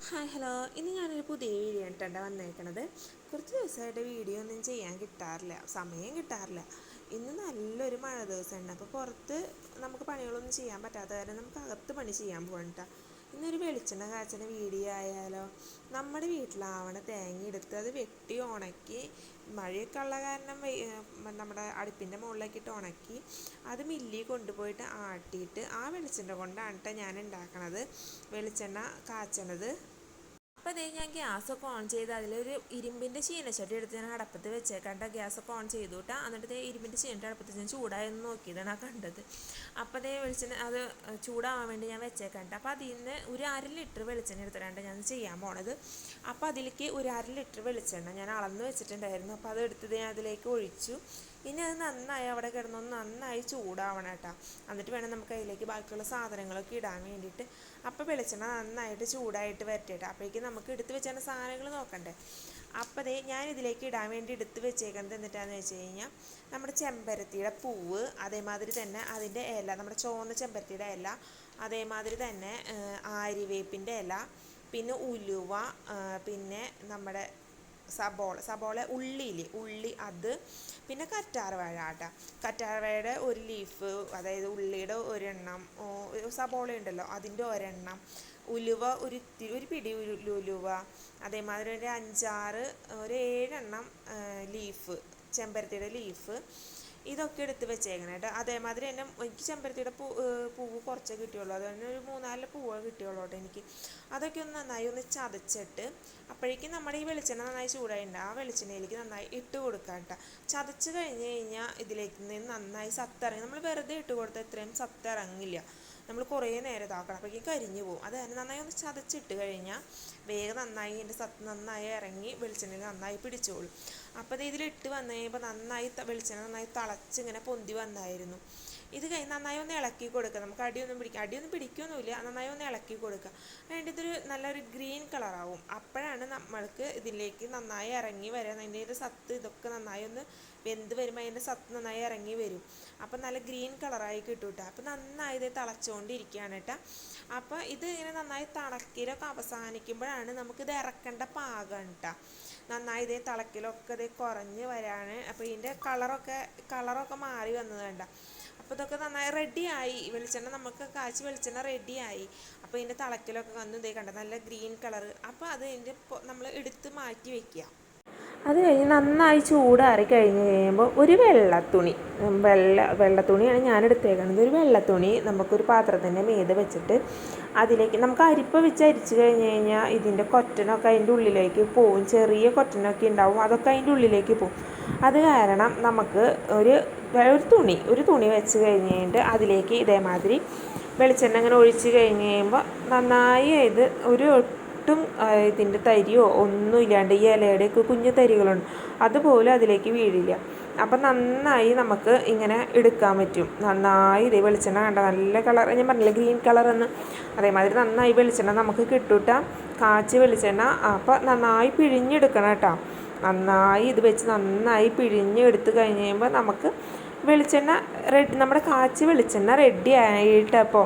Hi hello, ഇന്ന് ഞാനൊരു പുതിയ വീഡിയോ ആയിട്ടാണ് വന്നേക്കണത്. കുറച്ച് ദിവസമായിട്ട് വീഡിയോ ഒന്നും ചെയ്യാൻ കിട്ടാറില്ല, സമയം കിട്ടാറില്ല. ഇന്ന് നല്ലൊരു മഴ ദിവസമുണ്ട്, അപ്പോൾ പുറത്ത് നമുക്ക് പണികളൊന്നും ചെയ്യാൻ പറ്റാത്ത കാരണം നമുക്ക് അകത്ത് പണി ചെയ്യാൻ പോകണ്ട. ഇന്നൊരു വെളിച്ചെണ്ണ കാച്ചുന്ന വീഡിയോ ആയാലോ. നമ്മുടെ വീട്ടിലാവണ തേങ്ങ എടുത്ത് അത് വെട്ടി ഉണക്കി, മഴയൊക്കെ ഉള്ള കാരണം നമ്മുടെ അടുപ്പിൻ്റെ മുകളിലേക്കിട്ട് ഉണക്കി അത് മില്ലിൽ കൊണ്ടുപോയിട്ട് ആട്ടിയിട്ട് ആ വെളിച്ചെണ്ണ കൊണ്ടാണ് കേട്ടോ ഞാൻ ഉണ്ടാക്കണത്, വെളിച്ചെണ്ണ കാച്ചണത്. അപ്പോൾ അതേ ഞാൻ ഗ്യാസൊക്കെ ഓൺ ചെയ്ത് അതിലൊരു ഇരുമ്പിൻ്റെ ചീനച്ചട്ടി എടുത്ത് ഞാൻ അടപ്പത്ത് വെച്ചേക്കണ്ട. ഗ്യാസൊക്കെ ഓൺ ചെയ്തു കേട്ടോ. എന്നിട്ട് ഇരുമ്പിൻ്റെ ചീനൻ്റെ അടപ്പത്ത് ഞാൻ ചൂടായെന്ന് നോക്കിയതാണ് കണ്ടത്. അപ്പോൾ അതേ വെളിച്ചെണ്ണ അത് ചൂടാവാൻ വേണ്ടി ഞാൻ വെച്ചേക്കണ്ട. അപ്പോൾ അതിൽ നിന്ന് ഒരു 1/2 ലിറ്റർ വെളിച്ചെണ്ണ എടുത്തിട്ടാണ് ഞാൻ ചെയ്യാൻ പോണത്. അപ്പോൾ അതിലേക്ക് ഒരു 1/2 ലിറ്റർ വെളിച്ചെണ്ണ ഞാൻ അളന്ന് വെച്ചിട്ടുണ്ടായിരുന്നു. അപ്പോൾ അത് എടുത്തത് ഞാൻ അതിലേക്ക് ഒഴിച്ചു. ഇനി അത് നന്നായി അവിടെ കിടന്നൊന്ന് നന്നായി ചൂടാവണം കേട്ടോ. എന്നിട്ട് വേണം നമുക്ക് അതിലേക്ക് ബാക്കിയുള്ള സാധനങ്ങളൊക്കെ ഇടാൻ വേണ്ടിയിട്ട്. അപ്പോൾ വെളിച്ചെണ്ണ നന്നായിട്ട് ചൂടായിട്ട് വരട്ടെ. അപ്പോഴേക്കും നമുക്ക് എടുത്ത് വെച്ചാൽ സാധനങ്ങൾ നോക്കണ്ടേ. അപ്പോൾ അതേ ഞാൻ ഇതിലേക്ക് ഇടാൻ വേണ്ടി എടുത്ത് വെച്ചേക്കുന്നത് എന്നിട്ടാന്ന് വെച്ച് കഴിഞ്ഞാൽ നമ്മുടെ ചെമ്പരത്തിയുടെ പൂവ്, അതേമാതിരി തന്നെ അതിൻ്റെ ഇല, നമ്മുടെ ചുവന്ന ചെമ്പരത്തിയുടെ ഇല, അതേമാതിരി തന്നെ ആര്യവേപ്പിൻ്റെ ഇല, പിന്നെ ഉലുവ, പിന്നെ നമ്മുടെ സബോള ഉള്ളി അത്, പിന്നെ കറ്റാർവാഴ ആട്ട. കറ്റാർവാഴയുടെ ഒരു ലീഫ്, അതായത് ഉള്ളിയുടെ ഒരെണ്ണം, സബോള ഉണ്ടല്ലോ അതിൻ്റെ ഒരെണ്ണം, ഉലുവ ഒരു പിടി ഉലുവ, അതേമാതിരി ഒരു 7 എണ്ണം ലീഫ്, ചെമ്പരത്തിയുടെ ലീഫ്, ഇതൊക്കെ എടുത്ത് വെച്ചേക്കണം കേട്ടോ. അതേമാതിരി തന്നെ എനിക്ക് ചെമ്പരത്തിയുടെ പൂവ് കുറച്ചേ കിട്ടിയുള്ളൂ, അതുകൊണ്ട് ഒരു 3-4 പൂവ് കിട്ടിയുള്ളൂ കേട്ടോ എനിക്ക്. അതൊക്കെ ഒന്ന് നന്നായി ഒന്ന് ചതച്ചിട്ട്, അപ്പോഴേക്കും നമ്മുടെ ഈ വെളിച്ചെണ്ണ നന്നായി ചൂടായിട്ടുണ്ട്, ആ വെളിച്ചെണ്ണയിലേക്ക് നന്നായി ഇട്ട് കൊടുക്കാം കേട്ടോ. ചതച്ച് കഴിഞ്ഞ് കഴിഞ്ഞാൽ ഇതിലേക്ക് നിന്ന് നന്നായി സത്തിറങ്ങി, നമ്മൾ വെറുതെ ഇട്ട് കൊടുത്താൽ ഇത്രയും സത്തിറങ്ങില്ല, നമ്മൾ കുറേ നേരം ഇതാക്കണം, അപ്പോഴേക്കും കരിഞ്ഞു പോകും. അത് തന്നെ നന്നായി ഒന്ന് ചതച്ചിട്ട് കഴിഞ്ഞാൽ വേഗം നന്നായി എൻ്റെ സത്ത് നന്നായി ഇറങ്ങി വെളിച്ചെണ്ണയിൽ നന്നായി പിടിച്ചോളും. അപ്പോൾ അത് ഇതിലിട്ട് വന്നു കഴിയുമ്പോൾ നന്നായി വെളിച്ചെണ്ണ നന്നായി തിളച്ചിങ്ങനെ പൊന്തി വന്നായിരുന്നു. ഇത് കഴിഞ്ഞ് നന്നായി ഒന്ന് ഇളക്കി കൊടുക്കുക. നമുക്ക് അടിയൊന്നും പിടിക്കൊന്നുമില്ല, നന്നായി ഒന്ന് ഇളക്കി കൊടുക്കുക. വേണ്ടി ഇതൊരു നല്ലൊരു ഗ്രീൻ കളറാവും. അപ്പോഴാണ് നമ്മൾക്ക് ഇതിലേക്ക് നന്നായി ഇറങ്ങി വരാൻ, അതിൻ്റെ സത്ത് ഇതൊക്കെ നന്നായി ഒന്ന് വെന്ത് വരുമ്പോൾ അതിൻ്റെ സത്ത് നന്നായി ഇറങ്ങി വരും. അപ്പം നല്ല ഗ്രീൻ കളറായി കിട്ടും കേട്ടോ. അപ്പം നന്നായി ഇത് തിളച്ചുകൊണ്ടിരിക്കുകയാണ് കേട്ടോ. അപ്പോൾ ഇത് ഇങ്ങനെ നന്നായി തിളക്കിലൊക്കെ അവസാനിക്കുമ്പോഴാണ് നമുക്കിത് ഇറക്കേണ്ട പാകം കേട്ടോ. നന്നായി ഇതേ തിളക്കിലൊക്കെ ഇത് കുറഞ്ഞ് വരാണ്. അപ്പോൾ ഇതിൻ്റെ കളറൊക്കെ മാറി വന്നത് വേണ്ട. അപ്പോൾ ഇതൊക്കെ നന്നായി റെഡിയായി, വെളിച്ചെണ്ണ നമുക്ക് കാച്ചി വെളിച്ചെണ്ണ റെഡിയായി. അപ്പോൾ ഇതിൻ്റെ തിളക്കിലൊക്കെ വന്ന് ഇതേ കണ്ട നല്ല ഗ്രീൻ കളറ്. അപ്പോൾ അത് ഇതിൻ്റെ നമ്മൾ എടുത്ത് മാറ്റി വയ്ക്കുക. അത് കഴിഞ്ഞ് നന്നായി ചൂടാറി കഴിഞ്ഞ് കഴിയുമ്പോൾ ഒരു വെള്ളത്തുണിയാണ് ഞാൻ എടുത്തേക്കുന്നത്. ഒരു വെള്ളത്തുണി നമുക്കൊരു പാത്രത്തിൻ്റെ മീതെ വെച്ചിട്ട് അതിലേക്ക് നമുക്ക് അരിപ്പ വെച്ച് അരിച്ച് കഴിഞ്ഞ് കഴിഞ്ഞാൽ ഇതിൻ്റെ കൊറ്റനൊക്കെ അതിൻ്റെ ഉള്ളിലേക്ക് പോവും, ചെറിയ കൊറ്റനൊക്കെ ഉണ്ടാവും, അതൊക്കെ അതിൻ്റെ ഉള്ളിലേക്ക് പോവും. അത് കാരണം നമുക്ക് ഒരു തുണി വെച്ച് കഴിഞ്ഞ് കഴിഞ്ഞിട്ട് അതിലേക്ക് ഇതേമാതിരി വെളിച്ചെണ്ണ അങ്ങനെ ഒഴിച്ച് കഴിഞ്ഞ് കഴിയുമ്പോൾ നന്നായി ഇത് ഒട്ടും ഇതിൻ്റെ തരിയോ ഒന്നും ഇല്ലാണ്ട് ഈ ഇലയുടെയൊക്കെ കുഞ്ഞു തരികളുണ്ട്, അതുപോലെ അതിലേക്ക് വീഴില്ല. അപ്പം നന്നായി നമുക്ക് ഇങ്ങനെ എടുക്കാൻ പറ്റും. നന്നായി ഇതേ വെളിച്ചെണ്ണ കണ്ട നല്ല കളർ, ഞാൻ പറഞ്ഞില്ല ഗ്രീൻ കളറെന്ന്, അതേമാതിരി നന്നായി വെളിച്ചെണ്ണ നമുക്ക് കിട്ടൂട്ടാ, കാച്ചി വെളിച്ചെണ്ണ. അപ്പോൾ നന്നായി പിഴിഞ്ഞെടുക്കണം കേട്ടോ. നന്നായി ഇത് വെച്ച് നന്നായി പിഴിഞ്ഞെടുത്ത് കഴിഞ്ഞ് കഴിയുമ്പോൾ നമുക്ക് വെളിച്ചെണ്ണ നമ്മുടെ കാച്ചി വെളിച്ചെണ്ണ റെഡി ആയിട്ട്. അപ്പോൾ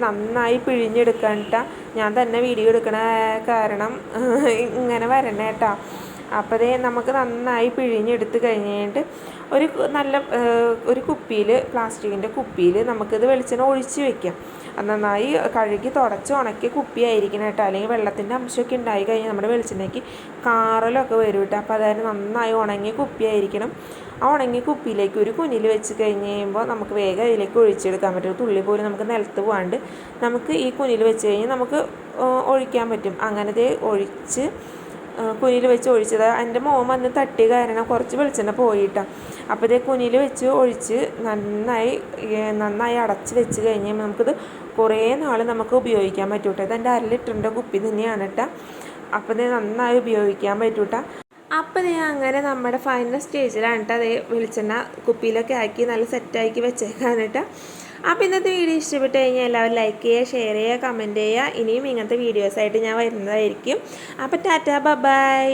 നന്നായി പിഴിഞ്ഞെടുക്കാനിട്ടാ ഞാൻ തന്നെ വീഡിയോ എടുക്കണ കാരണം ഇങ്ങനെ വരണേ കേട്ടോ. അപ്പോൾ അതേ നമുക്ക് നന്നായി പിഴിഞ്ഞെടുത്ത് കഴിഞ്ഞിട്ട് ഒരു കുപ്പിയിൽ, പ്ലാസ്റ്റിക്കിൻ്റെ കുപ്പിയിൽ നമുക്കിത് വെളിച്ചെണ്ണ ഒഴിച്ച് വെക്കാം. അത് നന്നായി കഴുകി തുടച്ച് ഉണക്കി കുപ്പിയായിരിക്കണം കേട്ടോ, അല്ലെങ്കിൽ വെള്ളത്തിൻ്റെ അംശമൊക്കെ ഉണ്ടായി കഴിഞ്ഞാൽ നമ്മുടെ വെളിച്ചെണ്ണയ്ക്ക് കാറലൊക്കെ വരും കേട്ടോ. അപ്പോൾ അതായത് നന്നായി ഉണങ്ങിയ കുപ്പിയായിരിക്കണം. ആ ഉണങ്ങിയ കുപ്പിയിലേക്ക് ഒരു കുനിൽ വെച്ച് കഴിഞ്ഞ് കഴിയുമ്പോൾ നമുക്ക് വേഗം അതിലേക്ക് ഒഴിച്ചെടുക്കാൻ പറ്റും. തുള്ളി പോലും നമുക്ക് നിലത്ത് പോകാണ്ട് നമുക്ക് ഈ കുനിൽ വെച്ച് കഴിഞ്ഞാൽ നമുക്ക് ഒഴിക്കാൻ പറ്റും. അങ്ങനത്തെ ഒഴിച്ച് കുനിൽ വെച്ച് ഒഴിച്ചത് എൻ്റെ മോൻ വന്ന് തട്ടിയ കാരണം കുറച്ച് വെളിച്ചെണ്ണ പോയിട്ടാണ്. അപ്പോൾ ഇതേ കുനിൽ വെച്ച് ഒഴിച്ച് നന്നായി അടച്ച് വെച്ച് കഴിഞ്ഞ് നമുക്കിത് കുറേ നാൾ നമുക്ക് ഉപയോഗിക്കാൻ പറ്റും കേട്ടോ. ഇതെൻ്റെ 1/2 ലിറ്ററിൻ്റെ കുപ്പി തന്നെയാണ് കേട്ടോ. അപ്പോൾ ഇത് നന്നായി ഉപയോഗിക്കാൻ പറ്റും കേട്ടോ. അപ്പോൾ ഇത് അങ്ങനെ നമ്മുടെ ഫൈനൽ സ്റ്റേജിലാണ് കേട്ടോ. അതേ വെളിച്ചെണ്ണ കുപ്പിയിലൊക്കെ ആക്കി നല്ല സെറ്റാക്കി വെച്ചേക്കാണ് കേട്ടോ. അപ്പോൾ ഇന്നത്തെ വീഡിയോ ഇഷ്ടപ്പെട്ട് കഴിഞ്ഞാൽ എല്ലാവരും ലൈക്ക് ചെയ്യുക, ഷെയർ ചെയ്യുക, കമൻറ്റ് ചെയ്യുക. ഇനിയും ഇങ്ങനത്തെ വീഡിയോസായിട്ട് ഞാൻ വരുന്നതായിരിക്കും. അപ്പോൾ ടാറ്റാ ബൈ.